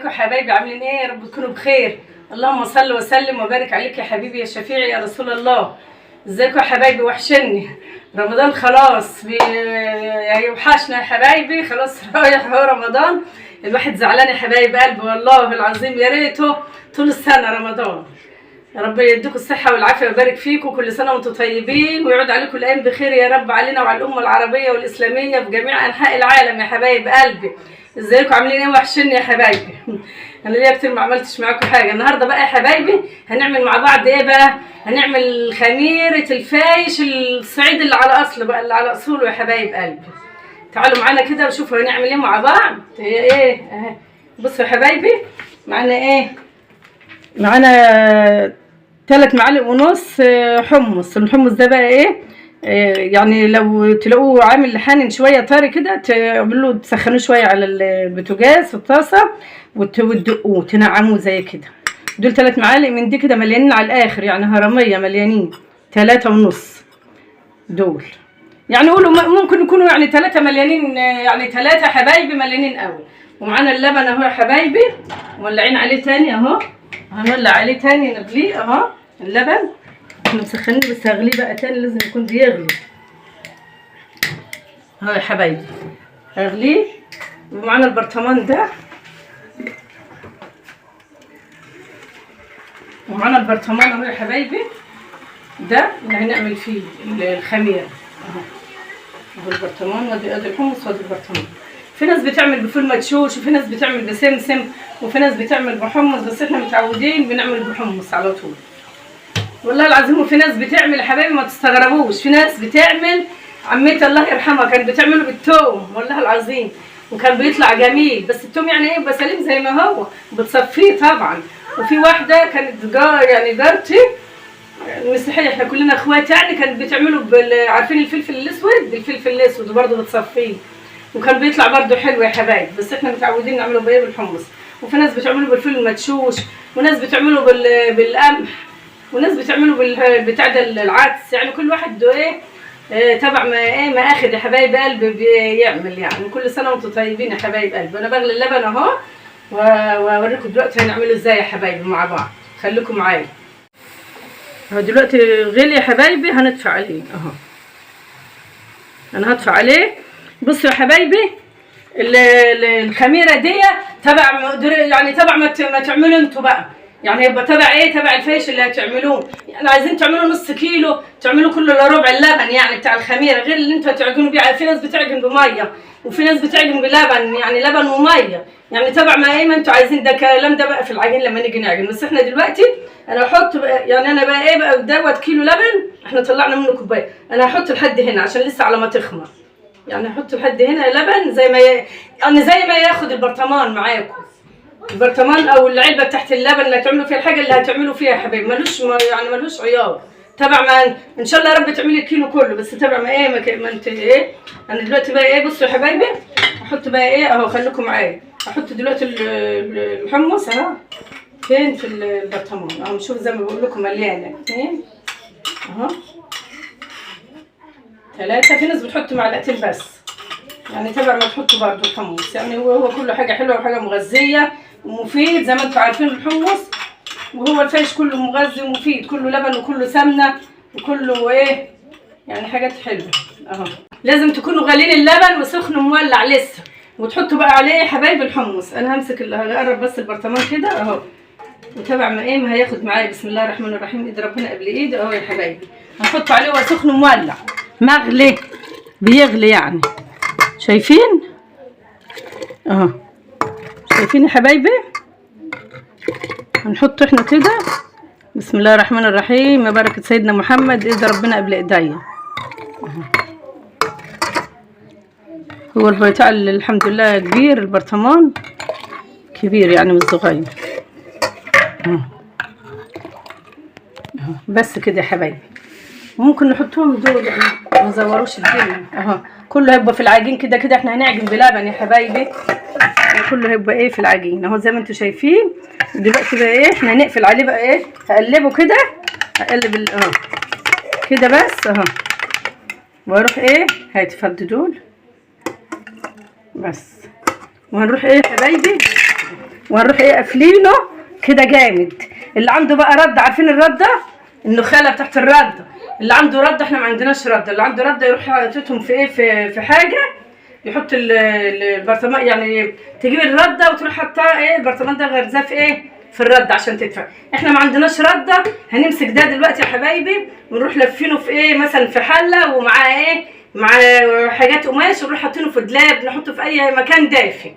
ازيكم يا حبايبي؟ عاملين ايه؟ يا رب تكونوا بخير. اللهم صل وسلم وبارك عليك يا حبيبي يا شفيعي يا رسول الله. ازيكم يا حبايبي؟ وحشني. رمضان خلاص هيوحشنا يا حبايبي، خلاص رايح هو رمضان. الواحد زعلان يا حبايب قلبي والله العظيم، يا ريته طول السنه رمضان. يا رب يديكم الصحه والعافيه ويبارك فيكم، كل سنه وانتم طيبين ويعود عليكم الايام بخير يا رب، علينا وعلى الامه العربيه والاسلاميه في جميع انحاء العالم يا حبايب قلبي. ازيكم؟ عاملين ايه؟ وحشني يا حبايبي. انا ليا كتير ما عملتش معاكم حاجه. النهارده بقى يا حبايبي هنعمل مع بعض ايه بقى؟ هنعمل خميره الفايش الصعيد اللي على اصله بقى، اللي على اصوله يا حبايب قلبي. تعالوا معانا كده وشوفوا هنعمل ايه مع بعض. ايه اهي، بصوا يا حبايبي معانا ايه؟ معانا 3 معالق ونص حمص. الحمص ده بقى ايه؟ يعني لو تلاقوه عامل حانن شويه طري كده، تعملوا تسخنوه شويه على البوتاجاز في الطاسه وتدقوه تنعموه زي كده. دول 3 معالق من دي كده مليانين على الاخر، يعني هرميه مليانين 3 ونص دول. يعني قولوا ممكن يكونوا يعني 3 مليانين، يعني 3 حبايبي مليانين قوي. ومعانا اللبن اهو يا حبايبي، مولعين عليه تاني اهو، هنولع عليه تاني نغليه اهو. اللبن احنا مسخنين بس هغليه بقى تاني، لازم يكون بيغلي اهو يا حبايبي، هغليه. ومعانا البرطمان ده، ومعانا البرطمان اهو يا حبايبي، ده اللي هنعمل فيه الخميره اهو البرطمان. وادي الحمص وادي البرطمان. في ناس بتعمل بفول مدشوش، وفي ناس بتعمل بسمسم، وفي ناس بتعمل بحمص، بس احنا متعودين بنعمل بحمص على طول والله العظيم. وفي ناس بتعمل يا حبايبي ما تستغربوش، في ناس بتعمل، عمتي الله يرحمها كانت بتعمله بالثوم والله العظيم، وكان بيطلع جميل. بس الثوم يعني ايه؟ يبقى سليم زي ما هو، بتصفيه طبعا. وفي واحده كانت يعني جارتي المسيحيه، احنا كلنا اخوات يعني، كانت بتعمله عارفين الفلفل الاسود؟ الفلفل الاسود وبرده بتصفيه، وكان بيطلع برده حلو يا حبايب. بس احنا متعودين نعمله بايه؟ بالحمص. وفي ناس بتعمله بالفول المدشوش، وناس بتعمله بالقمح، وناس بتعمله بالبتاع ده العدس. يعني كل واحد ايه تبع ما ايه ما اخد يا حبايب قلبي بيعمل. يعني كل سنه وانتم طيبين يا حبايب قلبي. انا بغلي اللبن اهو، واوريكم دلوقتي هنعمله ازاي يا حبايبي مع بعض. خليكم معايا اهو. دلوقتي غلي يا حبايبي، هندفع عليه اهو. انا هدفع عليه. بصوا يا حبايبي، الخميره دي تبع يعني تبع ما تعملوا انتوا بقى، يعني يبقى تبع ايه؟ تبع الفيش اللي هتعملوه. يعني عايزين تعملوا نص كيلو، تعملوا كله الا ربع اللبن يعني بتاع الخميره، غير اللي انتوا هتعجنوا بيه. في ناس بتعجن بميه، وفي ناس بتعجن بلبن، يعني لبن وميه، يعني تبع ما ايه ما انتوا عايزين. ده كلام ده بقى في العجين لما نيجي نعجن. بس احنا دلوقتي انا هحط يعني انا بقى ايه بقى دوت كيلو لبن احنا طلعنا منه كوبايه، انا هحط لحد هنا عشان لسه على ما تخمر. يعني هحط لحد هنا لبن زي ما يعني زي ما ياخد البرطمان معاكم، البرطمان او العلبه بتاعت اللبن اللي هتعملوا فيها الحاجه اللي هتعملوا فيها يا حبايبي. ملوش عيار. تبع ما ان شاء الله يا رب تعملي الكيلو كله، بس تبع ما ايه ما انت ايه. انا دلوقتي بقى ايه؟ بصوا يا حبايبي، هحط بقى ايه اهو، خليكم معايا. هحط دلوقتي الحمص اهو فين في البرطمان اهو. نشوف زي ما بقول لكم مليانه 2 اهو 3. في ناس بتحط معلقتين بس، يعني تبع ما تحطوا برضه الحمص. يعني هو كله حاجه حلوه وحاجه مغذيه ومفيد زي ما انتم عارفين الحمص. وهو الفيش كله مغذي ومفيد، كله لبن وكله سمنه وكله ايه، يعني حاجات حلوه اهو. لازم تكونوا غالين اللبن وسخن مولع لسه، وتحطوا بقى عليه يا حبايبي الحمص. انا همسك هقرب بس البرطمان كده اهو، وتبع ما ايه ما هياخد معايا. بسم الله الرحمن الرحيم، ايد ربنا قبل ايدي اهو يا حبايبي. هنحط عليه وهو سخن مولع مغلي، بيغلي يعني. شايفين اهو؟ شايفين يا حبايبي؟ هنحط احنا كده. بسم الله الرحمن الرحيم، بركة سيدنا محمد، ايد ربنا قبل ايديا. هو البتاع الحمد لله كبير، البرطمان كبير يعني مش صغير اهو. بس كده يا حبايبي. ممكن نحطهم دول يعني ما نزوروش الدنيا اهو. كله هيبقى في العجين كده كده. احنا هنعجن بلبن يا حبايبي، كله هيبقى ايه في العجين اهو زي ما انتم شايفين. دلوقتي بقى ايه احنا هنقفل عليه بقى ايه، هقلبه كده، هقلب اهو كده بس اهو، واروح ايه هيتفضوا دول بس. وهنروح ايه يا حبايبي وهنروح ايه قافلينه كده جامد. اللي عنده بقى رد، عارفين الرده النخاله بتاعت الرده، اللي عنده رده، احنا ما عندناش رده، اللي عنده رده يروح حاططهم في ايه في حاجه، يحط البرطمان، يعني تجيب الرده وتروح حاطاه ايه البرطمان ده غرزاه في ايه في الرده عشان تدفع. احنا ما عندناش رده، هنمسك ده دلوقتي يا حبايبي ونروح لفينه في ايه مثلا في حله ومعاه ايه مع حاجات قماش، ونروح حاطينه في دولاب، نحطه في اي مكان دافي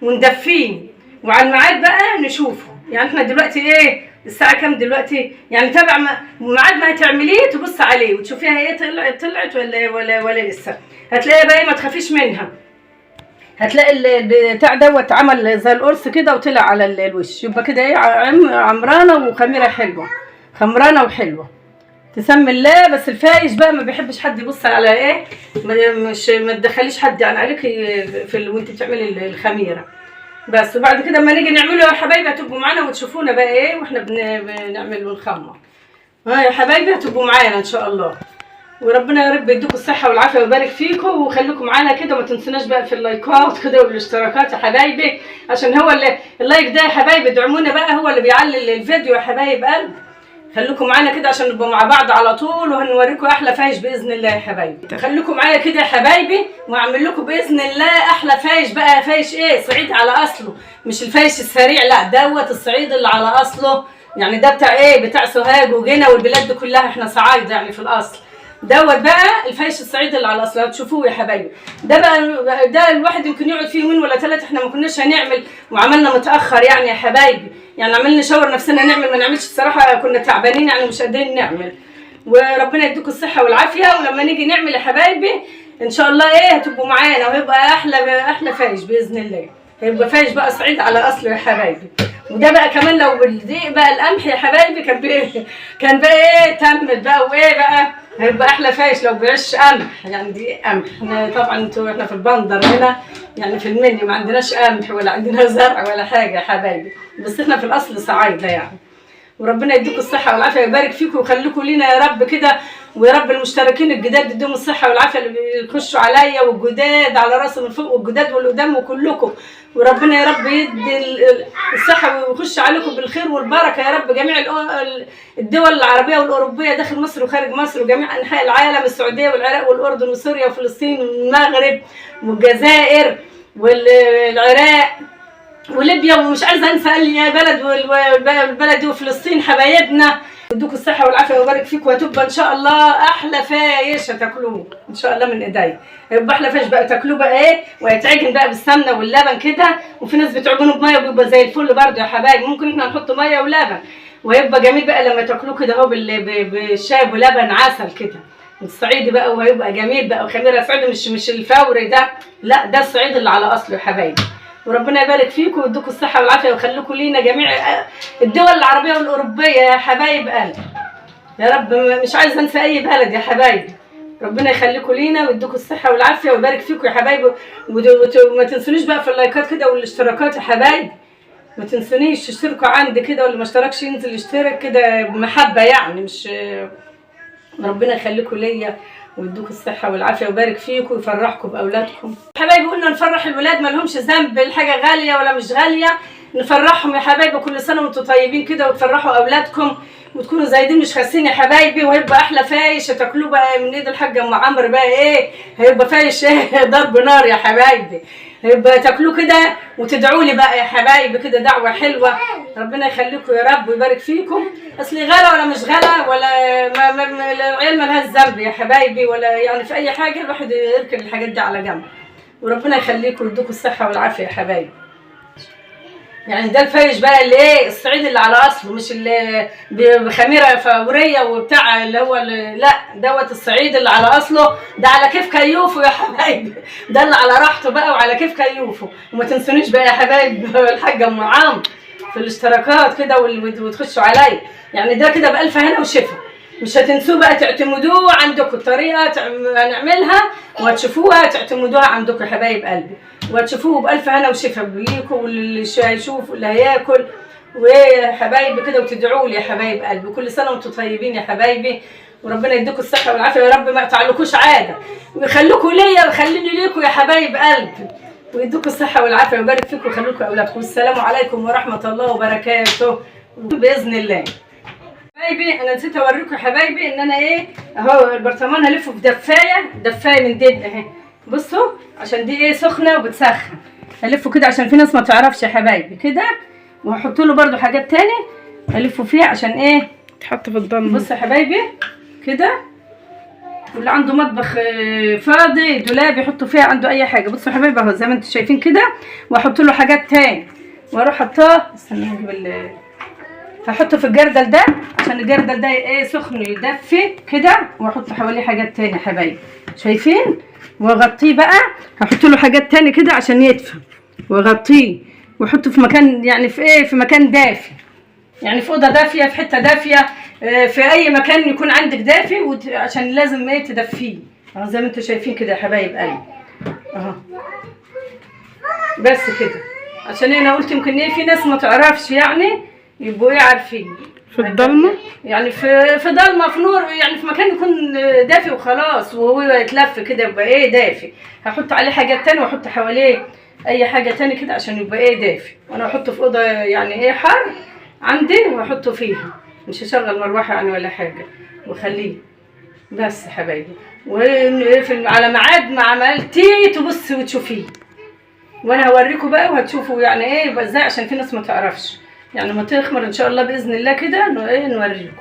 وندفيه، وعلى الميعاد بقى نشوفه. يعني احنا دلوقتي ايه الساعه كام دلوقتي؟ يعني تابع ميعاد ما هتعمليه تبص عليه وتشوفيها ايه طلعت ولا لسه. هتلاقيها بقى ما تخافيش منها، هتلاقي البتاع دوت عمل زي القرص كده وطلع على الوش، يبقى كده ايه عمرانه وخميره حلوه، خمرانه وحلوه تسمي الله. بس الفايش بقى ما بيحبش حد يبص على ايه، ما تدخليش حد يعني عليك في وانت بتعملي الخميره بس. وبعد كده اما نيجي نعمله يا حبايبي هتبقوا معانا وتشوفونا بقى ايه واحنا بنعمل ونخمر. ها يا حبايبي هتبقوا معانا ان شاء الله، وربنا يا رب يديكم الصحه والعافيه ويبارك فيكم وخليكم معانا كده. وما تنسوناش بقى في اللايكات كده والاشتراكات يا حبايبي، عشان هو اللي اللايك ده يا حبايبي ادعمونا بقى، هو اللي بيعلي الفيديو يا حبايب قلب. خليكم معانا كده عشان نبقى مع بعض على طول، وهنوريكم احلى فايش باذن الله يا حبايبي. خليكم معايا كده يا حبايبي وهعمل لكم باذن الله احلى فايش بقى، فايش ايه صعيدي على اصله، مش الفايش السريع، لا دوت الصعيد اللي على اصله. يعني ده بتاع ايه بتاع سوهاج وجنة والبلاد دي كلها، احنا صعايده يعني في الاصل. دوت بقى الفايش الصعيدي اللي على اصله هتشوفوه يا حبايبي. ده بقى ده الواحد يمكن يقعد فيه يومين ولا ثلاثه، احنا ما كناش هنعمل وعملنا متاخر يعني يا حبايبي، يعني عملنا نشاور نفسنا نعمل ما نعملش، الصراحه كنا تعبانين يعني مش قادرين نعمل. وربنا يديكم الصحه والعافيه، ولما نيجي نعمل يا حبايبي ان شاء الله ايه هتبقوا معانا، وهيبقى احلى فايش باذن الله، هيبقى فايش بقى صعيد على اصله يا حبايبي. وده بقى كمان لو بالدقيق بقى القمح يا حبايبي كان بقى ايه تمت بقى وايه بقى، هيبقى احلى فايش لو بعيش قمح، يعني دي قمح. احنا طبعا انتوا احنا في البندر هنا يعني في المنيا ما عندناش قمح ولا عندنا زرع ولا حاجه يا حبايبي، بس احنا في الاصل صعايده يعني. وربنا يديكم الصحه والعافيه ويبارك فيكم ويخليكم لينا يا رب كده، ويا رب المشتركين الجداد يديهم الصحه والعافيه اللي بيخشوا عليا، والجداد على راسهم من فوق والجداد والقدام وكلكم، وربنا يا رب يدي الصحه ويخش عليكم بالخير والبركه يا رب. جميع الدول العربيه والاوروبيه داخل مصر وخارج مصر وجميع انحاء العالم، السعوديه والعراق والاردن وسوريا وفلسطين والمغرب والجزائر والعراق وليبيا، ومش عايزه انسى اي بلد والبلد وفلسطين حبايبنا. يدوكوا الصحه والعافيه ويبارك فيكم، وهتبقى ان شاء الله احلى فايش هتاكلوه ان شاء الله من ايديا. هيبقى احلى فايش بقى تاكلوه بقى ايه، وهيتعجن بقى بالسمنه واللبن كده، وفي ناس بتعجنه بميه وبيبقى زي الفل برده يا حبايبي. ممكن احنا نحط ميه ولبن وهيبقى جميل بقى لما تاكلوه كده اهو بالشاي ولبن عسل كده الصعيدي بقى، وهيبقى جميل بقى. وخميره صعيدي مش الفوري ده، لا ده الصعيد اللي على اصله يا حبايبي. وربنا يبارك فيكم ويديكم الصحه والعافيه ويخليكم لينا جميع الدول العربيه والاوروبيه يا حبايب قلبي يا رب. مش عايزه انسى اي بلد يا حبايبي. ربنا يخليكم لينا ويديكم الصحه والعافيه ويبارك فيكم يا حبايبي. وما تنسونيش بقى في اللايكات كده والاشتراكات يا حبايبي، ما تنسونيش تشتركوا عندي كده، واللي ما اشتركش ينزل يشترك كده بمحبه يعني، مش ربنا يخليكم ليا ويدوكوا الصحه والعافيه ويبارك فيكم ويفرحكم باولادكم. حبايبي قلنا نفرح الولاد، ما لهمش ذنب الحاجه غاليه ولا مش غاليه، نفرحهم يا حبايبي. كل سنه وانتم طيبين كده وتفرحوا اولادكم وتكونوا زايدين مش خاسين يا حبايبي. وهيبقى احلى فايش هتاكلوه بقى من ايد الحاجه ام عمرو بقى ايه، هيبقى فايش ايه ضرب نار يا حبايبي. هيبقى تاكلوه كده وتدعوا لي بقى يا حبايبي كده دعوه حلوه. ربنا يخليكم يا رب ويبارك فيكم. اصلي غلا ولا مش غلا ولا العيال مالهاش ذنب يا حبايبي، ولا يعني في اي حاجه الواحد يركن الحاجات دي على جنب. وربنا يخليكم ويديكم الصحه والعافيه يا حبايبي. يعني ده الفايش بقى اللي ايه الصعيد اللي على اصله، مش اللي بخميره فوريه وبتاع اللي هو لا دوت الصعيد اللي على اصله، ده على كيف كيوفه يا حبايبي، ده اللي على راحته بقى وعلى كيف كيوفه. وما تنسونيش بقى يا حبايب الحاجه ام عمرو في الاشتراكات كده وتخشوا عليا، يعني ده كده بألف هنا وشفا. مش هتنسوه بقى تعتمدوه عندكم، الطريقه هنعملها وهتشوفوها تعتمدوها عندكم يا حبايب قلبي، وهتشوفوه بألف هنا وشفا ليكم واللي هيشوف واللي هياكل ويا حبايبي كده. وتدعوا لي يا حبايب قلبي، كل سنه وانتم طيبين يا حبايبي. وربنا يديكم الصحه والعافيه يا رب، ما يقطعلكوش عاده ويخليكم ليا ويخليني ليكم يا حبايب قلبي. ويدوكم الصحه والعافيه ويبارك فيكم ويخليكم اولادكم. والسلام عليكم ورحمه الله وبركاته باذن الله. حبايبي انا نسيت اوريكم يا حبايبي ان انا ايه اهو البرطمان هلفه في دفايه من دي اهي. بصوا عشان دي ايه سخنه وبتسخن، هلفه كده عشان في ناس ما تعرفش يا حبايبي كده. وهحط له برده حاجات تاني هلفه فيها عشان ايه تحط في الضلمه. بصوا يا حبايبي كده، واللي عنده مطبخ فاضي دولاب يحطوا فيها عنده اي حاجه. بصوا يا حبايبي اهو زي ما انتم شايفين كده، واحط له حاجات تاني واروح حطاه. استنى نجيب هحطه في الجردل ده عشان الجردل ده ايه سخن يدفي كده، واحط حواليه حاجات تاني يا حبايبي شايفين. واغطيه بقى، هحط له حاجات تاني كده عشان يدفى، واغطيه واحطه في مكان يعني في ايه في مكان دافي، يعني في اوضه دافيه في حته دافيه في اي مكان يكون عندك دافي عشان لازم ايه تدفيه اهو زي ما انتم شايفين كده يا حبايب قلبي اهو. بس كده عشان انا قلت يمكن ايه في ناس ما تعرفش يعني يبقوا ايه عارفين في الضلمه يعني في ضلمه في نور يعني في مكان يكون دافي وخلاص، وهو يتلف كده يبقى ايه دافي. هحط عليه حاجات تانية واحط حواليه اي حاجه تاني كده عشان يبقى ايه دافي. وانا احطه في اوضه يعني ايه حر عندي واحطه فيها، مش هشغل مروحه يعني ولا حاجه واخليه. بس يا حبايبي على ميعاد ما عملتيه تبصي وتشوفيه، وانا هوريكم بقى وهتشوفوا يعني ايه يبقى ازاي عشان في ناس ما تعرفش يعني ما تخمر ان شاء الله باذن الله كده ايه نوريكم.